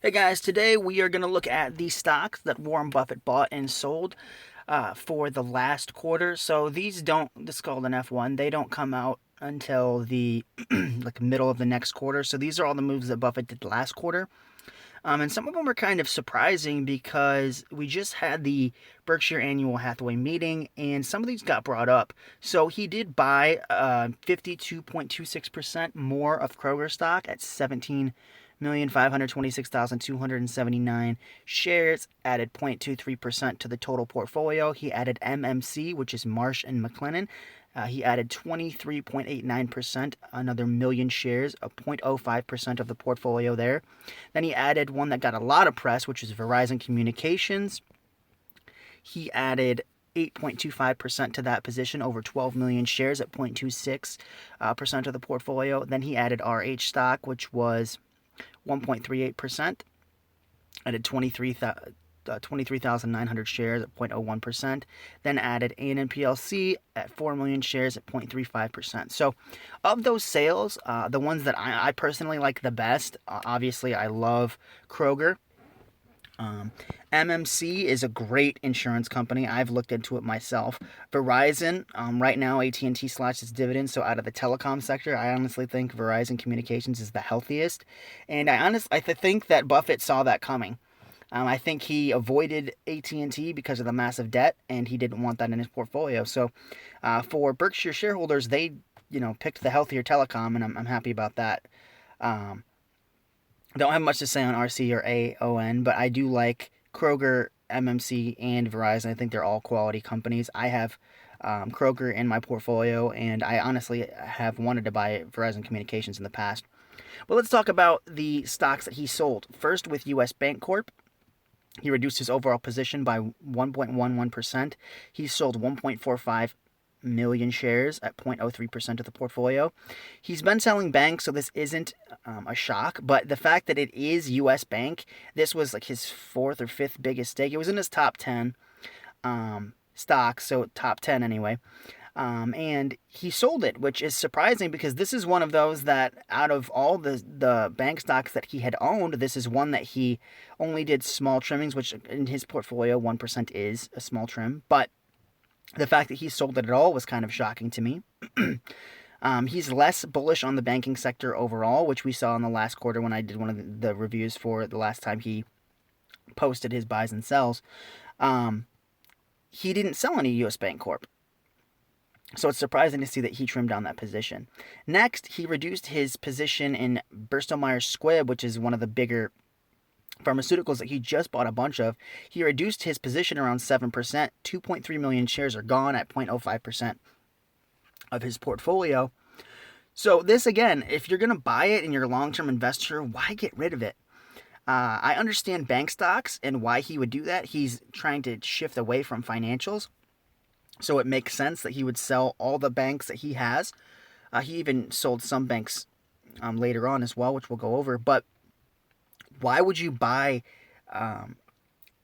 Hey guys, today we are going to look at the stocks that Warren Buffett bought and sold for the last quarter. So this is called an F1. They don't come out until the like middle of the next quarter. So these are all the moves that Buffett did last quarter. And some of them are kind of surprising because we just had the Berkshire Annual Hathaway meeting and some of these got brought up. So he did buy 52.26% more of Kroger stock at 17,526,279 shares, added 0.23% to the total portfolio. He added MMC, which is Marsh and McLennan. He added 23.89%, another million shares, a 0.05% of the portfolio there. Then he added one that got a lot of press, which is Verizon Communications. He added 8.25% to that position, over 12 million shares at 0.26% of the portfolio. Then he added RH stock, which was 1.38%, added 23,900 shares at 0.01%, then added A&N PLC at 4 million shares at 0.35%. So of those sales, the ones that I personally like the best, obviously I love Kroger. MMC is a great insurance company. I've looked into it myself. Verizon, right now AT&T slashed its dividend, so out of the telecom sector, I honestly think Verizon Communications is the healthiest. And I think that Buffett saw that coming. I think he avoided AT&T because of the massive debt, and he didn't want that in his portfolio. So, for Berkshire shareholders, they picked the healthier telecom, and I'm happy about that. Um, don't have much to say on RC or AON, but I do like Kroger, MMC, and Verizon. I think they're all quality companies. I have Kroger in my portfolio, and I honestly have wanted to buy Verizon Communications in the past. But let's talk about the stocks that he sold. First, with U.S. Bancorp. He reduced his overall position by 1.11%. He sold 1.45 million shares at 0.03% of the portfolio. He's been selling banks, so this isn't a shock, but the fact that it is US Bank, this was like his fourth or fifth biggest stake. It was in his top 10 stocks, so top 10 anyway. And he sold it, which is surprising because this is one of those that out of all the bank stocks that he had owned, this is one that he only did small trimmings, which in his portfolio 1% is a small trim, but the fact that he sold it at all was kind of shocking to me. He's less bullish on the banking sector overall, which we saw in the last quarter when I did one of the reviews for the last time he posted his buys and sells. He didn't sell any U.S. Bancorp. So it's surprising to see that he trimmed down that position. Next, he reduced his position in Bristol Myers Squibb, which is one of the bigger pharmaceuticals that he just bought a bunch of. He reduced his position around 7%. 2.3 million shares are gone at 0.05% of his portfolio. So this, again, if you're going to buy it and you're a long-term investor, why get rid of it? I understand bank stocks and why he would do that. He's trying to shift away from financials. So it makes sense that he would sell all the banks that he has. He even sold some banks later on as well, which we'll go over. But why would you buy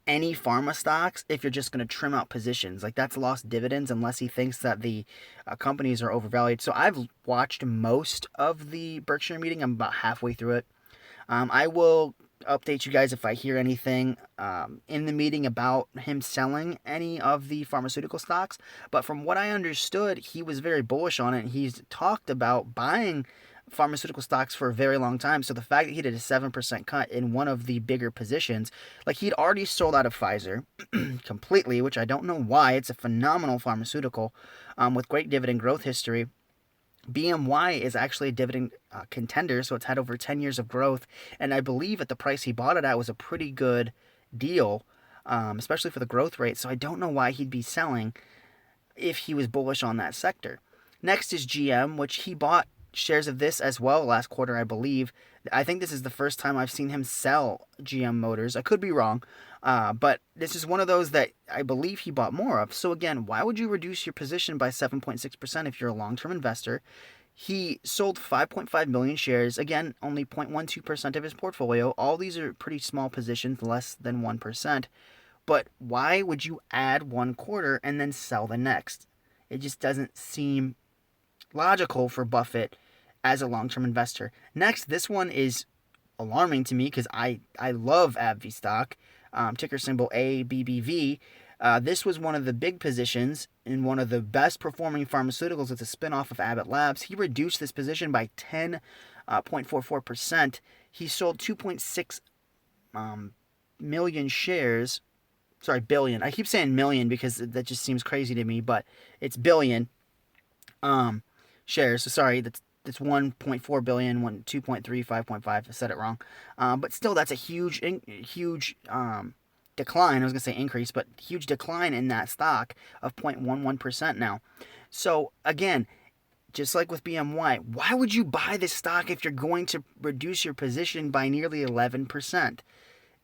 any pharma stocks if you're just going to trim out positions? Like, that's lost dividends unless he thinks that the companies are overvalued. So I've watched most of the Berkshire meeting. I'm about halfway through it. I will update you guys if I hear anything in the meeting about him selling any of the pharmaceutical stocks. But from what I understood, he was very bullish on it. He's talked about buying pharmaceutical stocks for a very long time. So the fact that he did a 7% cut in one of the bigger positions, like he'd already sold out of Pfizer completely, which I don't know why. It's a phenomenal pharmaceutical with great dividend growth history. BMY is actually a dividend contender, so it's had over 10 years of growth, and I believe at the price he bought it at was a pretty good deal, especially for the growth rate, so I don't know why he'd be selling if he was bullish on that sector. Next is GM, which he bought shares of this as well last quarter, I believe. I think this is the first time I've seen him sell GM Motors. I could be wrong, but this is one of those that I believe he bought more of. So again, why would you reduce your position by 7.6% if you're a long-term investor? He sold 5.5 million shares. Again, only 0.12% of his portfolio. All these are pretty small positions, less than 1%. But why would you add one quarter and then sell the next? It just doesn't seem logical for Buffett as a long-term investor. Next, this one is alarming to me because I love AbbVie stock, ticker symbol ABBV. This was one of the big positions in one of the best performing pharmaceuticals. It's a spinoff of Abbott Labs. He reduced this position by 10.44%. He sold 2.6 million shares. Sorry, billion. I keep saying million because that just seems crazy to me, but it's billion shares. So sorry, that's 1.4 billion, 2.3, 5.5. I said it wrong. But still, that's a huge decline. I was going to say increase, but huge decline in that stock of 0.11% now. So again, just like with BMY, why would you buy this stock if you're going to reduce your position by nearly 11%?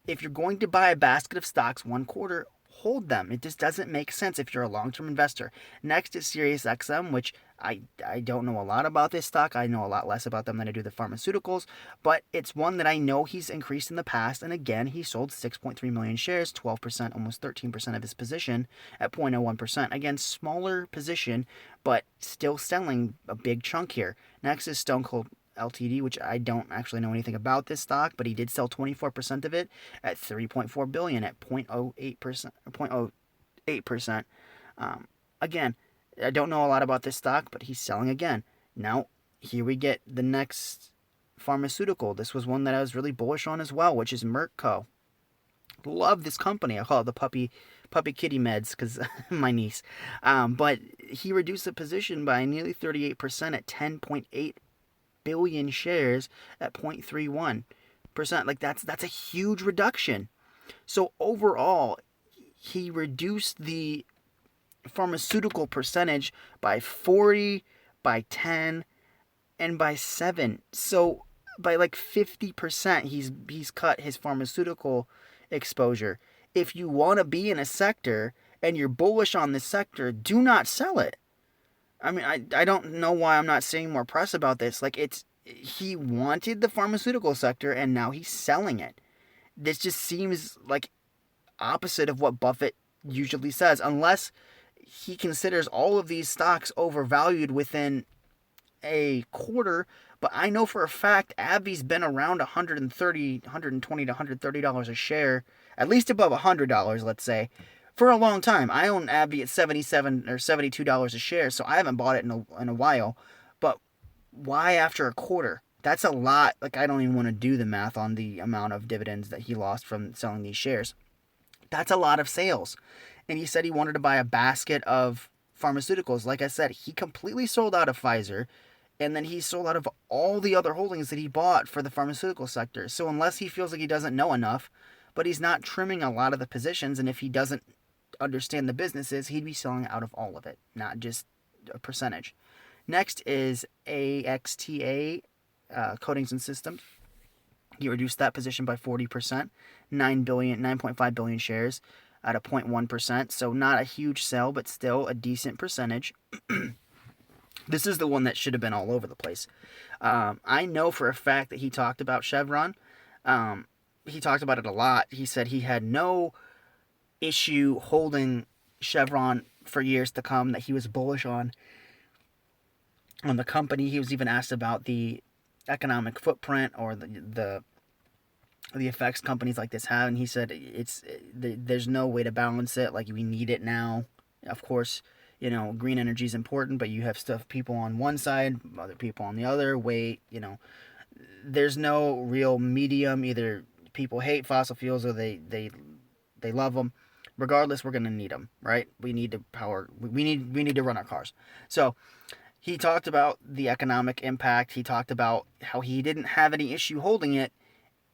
If you're going to buy a basket of stocks one quarter, hold them. It just doesn't make sense if you're a long-term investor. Next is SiriusXM, which I don't know a lot about this stock. I know a lot less about them than I do the pharmaceuticals, but it's one that I know he's increased in the past. And again, he sold 6.3 million shares, 12%, almost 13% of his position at 0.01%. Again, smaller position, but still selling a big chunk here. Next is Cold Ltd, which I don't actually know anything about this stock, but he did sell 24% of it at $3.4 billion at 0.08%. Again, I don't know a lot about this stock, but he's selling again. Now, here we get the next pharmaceutical. This was one that I was really bullish on as well, which is Merck Co. Love this company. I call it the puppy kitty meds because my niece. But he reduced the position by nearly 38% at 10.8 billion shares at 0.31%. Like that's a huge reduction. So overall, he reduced the pharmaceutical percentage by 40, by 10, and by 7. So by like 50%, he's cut his pharmaceutical exposure. If you want to be in a sector and you're bullish on this sector, do not sell it. I mean, I don't know why I'm not seeing more press about this. Like, he wanted the pharmaceutical sector and now he's selling it. This just seems like opposite of what Buffett usually says, unless he considers all of these stocks overvalued within a quarter. But I know for a fact AbbVie's been around $120 to $130 a share, at least above $100, let's say, for a long time. I own AbbVie at $77 or $72 a share, so I haven't bought it in a while. But why after a quarter? That's a lot. Like, I don't even want to do the math on the amount of dividends that he lost from selling these shares. That's a lot of sales. And he said he wanted to buy a basket of pharmaceuticals. Like I said, he completely sold out of Pfizer, and then he sold out of all the other holdings that he bought for the pharmaceutical sector. So unless he feels like he doesn't know enough, but he's not trimming a lot of the positions, and if he doesn't understand the businesses, he'd be selling out of all of it, not just a percentage. Next is AXTA, Coatings and Systems. He reduced that position by 40%, 9.5 billion shares at a 0.1%. So not a huge sell, but still a decent percentage. This is the one that should have been all over the place. I know for a fact that he talked about Chevron. He talked about it a lot. He said he had no issue holding Chevron for years to come, that he was bullish on the company. He was even asked about the economic footprint or the effects companies like this have, and he said there's no way to balance it. Like, we need it now. Of course, green energy is important, but you have people on one side, other people on the other. There's no real medium. Either people hate fossil fuels or they love them. Regardless, we're gonna need them, right? We need to power. We need to run our cars. So he talked about the economic impact. He talked about how he didn't have any issue holding it.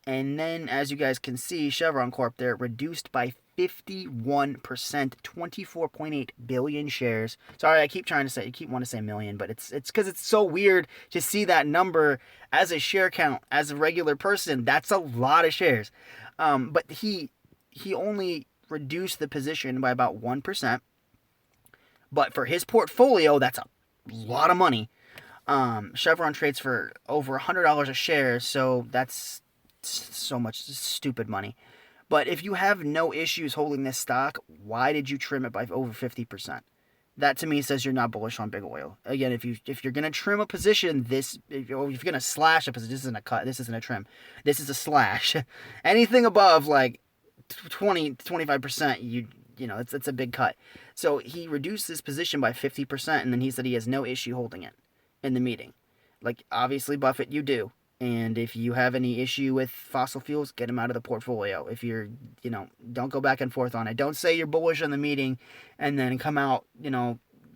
And then, as you guys can see, Chevron Corp there reduced by 51%, 24.8 billion shares. Sorry, I keep wanting to say million, but it's because it's so weird to see that number as a share count as a regular person. That's a lot of shares. But he only reduced the position by about 1%. But for his portfolio, that's a lot of money. Chevron trades for over $100 a share, so that's so much stupid money. But if you have no issues holding this stock, why did you trim it by over 50%? That to me says you're not bullish on big oil. Again, if you're gonna trim a position, if you're gonna slash a position, this isn't a cut, this isn't a trim, this is a slash. Anything above like 25%, it's a big cut. So he reduced his position by 50%, and then he said he has no issue holding it in the meeting. Like, obviously, Buffett, you do. And if you have any issue with fossil fuels, get them out of the portfolio. If you're, don't go back and forth on it. Don't say you're bullish on the meeting and then come out,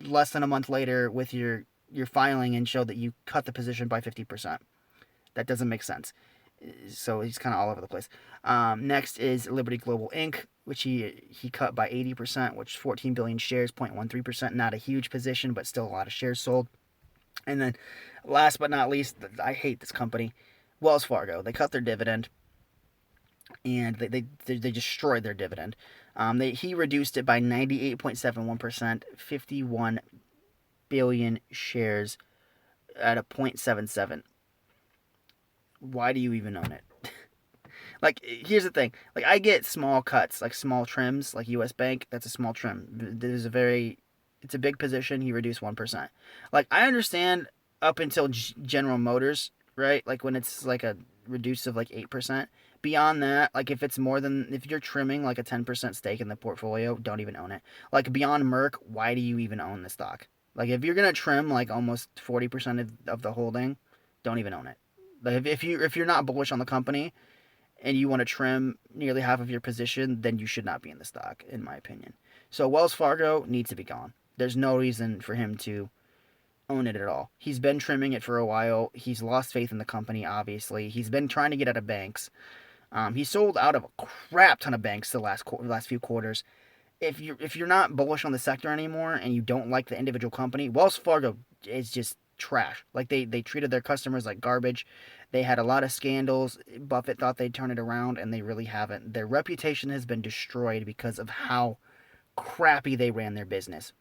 less than a month later with your filing and show that you cut the position by 50%. That doesn't make sense. So he's kind of all over the place. Next is Liberty Global Inc., which he cut by 80%, which 14 billion shares, 0.13%. Not a huge position, but still a lot of shares sold. And then, last but not least, I hate this company, Wells Fargo. They cut their dividend, and they destroyed their dividend. He reduced it by 98.71%, 51 billion shares at a 0.77. Why do you even own it? Like, here's the thing. Like, I get small cuts, like small trims, like U.S. Bank. That's a small trim. It's a big position. He reduced 1%. Like, I understand up until General Motors, right? Like, when it's like a reduce of like 8%. Beyond that, like, if you're trimming like a 10% stake in the portfolio, don't even own it. Like, beyond Merck, why do you even own the stock? Like, if you're going to trim like almost 40% of the holding, don't even own it. Like, if you're not bullish on the company and you want to trim nearly half of your position, then you should not be in the stock, in my opinion. So Wells Fargo needs to be gone. There's no reason for him to own it at all. He's been trimming it for a while. He's lost faith in the company, obviously. He's been trying to get out of banks. He sold out of a crap ton of banks the last few quarters. If you're not bullish on the sector anymore and you don't like the individual company, Wells Fargo is just trash. Like, they treated their customers like garbage. They had a lot of scandals. Buffett thought they'd turn it around, and they really haven't. Their reputation has been destroyed because of how crappy they ran their business.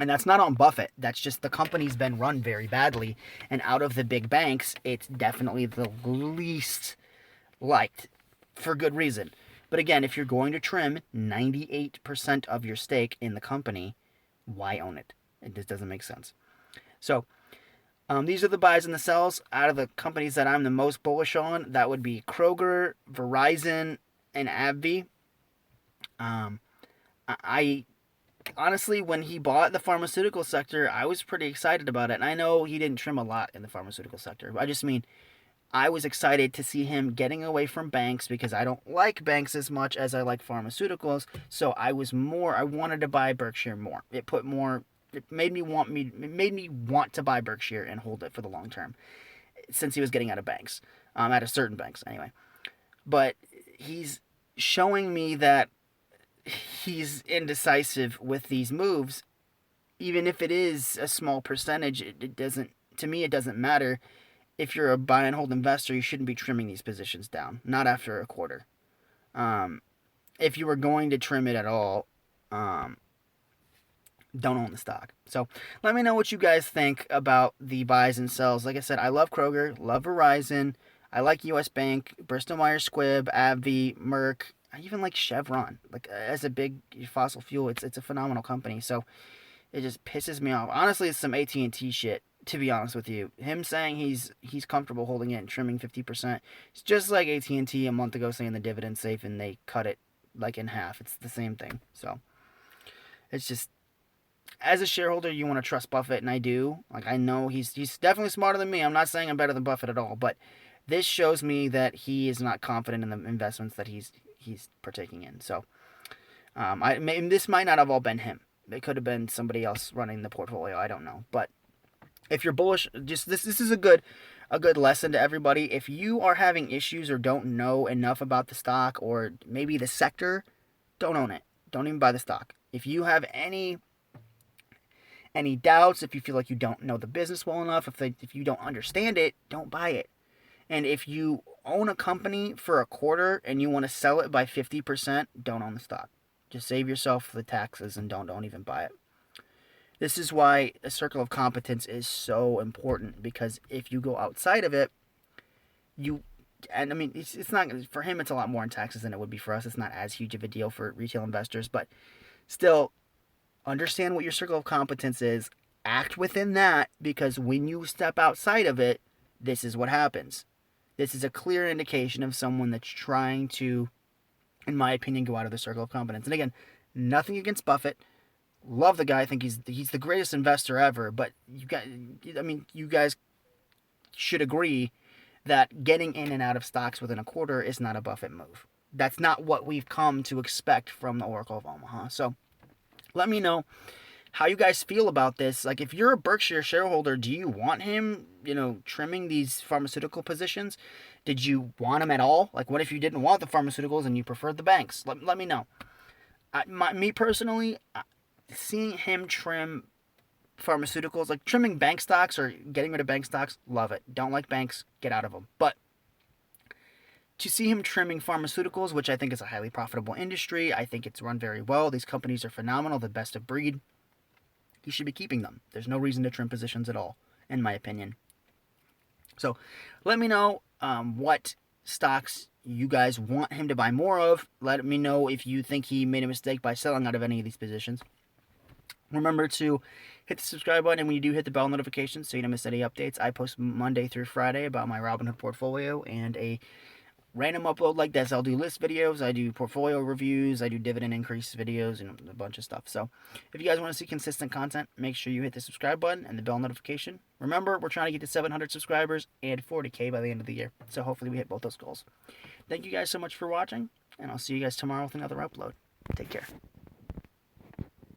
And that's not on Buffett. That's just the company's been run very badly. And out of the big banks, it's definitely the least liked, for good reason. But again, if you're going to trim 98% of your stake in the company, why own it? It just doesn't make sense. So, these are the buys and the sells out of the companies that I'm the most bullish on. That would be Kroger, Verizon, and AbbVie. I honestly, when he bought the pharmaceutical sector, I was pretty excited about it. And I know he didn't trim a lot in the pharmaceutical sector. I just mean, I was excited to see him getting away from banks because I don't like banks as much as I like pharmaceuticals. So I wanted to buy Berkshire more. It made me want to buy Berkshire and hold it for the long term, since he was getting out of banks, out of certain banks anyway. But he's showing me that he's indecisive with these moves. Even if it is a small percentage, it doesn't matter. If you're a buy and hold investor, you shouldn't be trimming these positions down, not after a quarter. If you were going to trim it at all, don't own the stock. So let me know what you guys think about the buys and sells. Like I said, I love Kroger, love Verizon, I like U.S. Bank, Bristol Myers Squibb, AbbVie, Merck. I even like Chevron. Like, as a big fossil fuel, it's a phenomenal company. So it just pisses me off. Honestly, it's some AT&T shit, to be honest with you. Him saying he's comfortable holding it and trimming 50%. It's just like AT&T a month ago saying the dividend's safe and they cut it like in half. It's the same thing. So it's just, as a shareholder, you want to trust Buffett, and I do. Like, I know he's definitely smarter than me. I'm not saying I'm better than Buffett at all, but this shows me that he is not confident in the investments that he's partaking in. So this might not have all been him. It could have been somebody else running the portfolio. I don't know. But if you're bullish, just this is a good lesson to everybody. If you are having issues or don't know enough about the stock or maybe the sector, don't own it. Don't even buy the stock. If you have any doubts, if you feel like you don't know the business well enough, if you don't understand it, don't buy it. And if you own a company for a quarter and you want to sell it by 50%, don't own the stock. Just save yourself the taxes and don't even buy it. This is why a circle of competence is so important, because if you go outside of it, it's not, for him, it's a lot more in taxes than it would be for us. It's not as huge of a deal for retail investors, but still, Understand what your circle of competence is. Act within that, because when you step outside of it, this is what happens. This is a clear indication of someone that's trying to, in my opinion, go out of the circle of competence. And again, nothing against Buffett. Love the guy. I think he's the greatest investor ever. But you guys should agree that getting in and out of stocks within a quarter is not a Buffett move. That's not what we've come to expect from the Oracle of Omaha. So let me know how you guys feel about this. Like, if you're a Berkshire shareholder, do you want him, trimming these pharmaceutical positions? Did you want him at all? Like, what if you didn't want the pharmaceuticals and you preferred the banks? Let me know. Me personally, seeing him trim pharmaceuticals, like trimming bank stocks or getting rid of bank stocks, love it. Don't like banks, get out of them. But to see him trimming pharmaceuticals, which I think is a highly profitable industry, I think it's run very well. These companies are phenomenal, the best of breed. He should be keeping them. There's no reason to trim positions at all, in my opinion. So let me know what stocks you guys want him to buy more of. Let me know if you think he made a mistake by selling out of any of these positions. Remember to hit the subscribe button, and when you do, hit the bell notification so you don't miss any updates. I post Monday through Friday about my Robinhood portfolio and a random upload like this. I'll do list videos, I do portfolio reviews, I do dividend increase videos, and a bunch of stuff. So if you guys want to see consistent content, make sure you hit the subscribe button and the bell notification. Remember, we're trying to get to 700 subscribers and 40K by the end of the year. So hopefully we hit both those goals. Thank you guys so much for watching, and I'll see you guys tomorrow with another upload. Take care.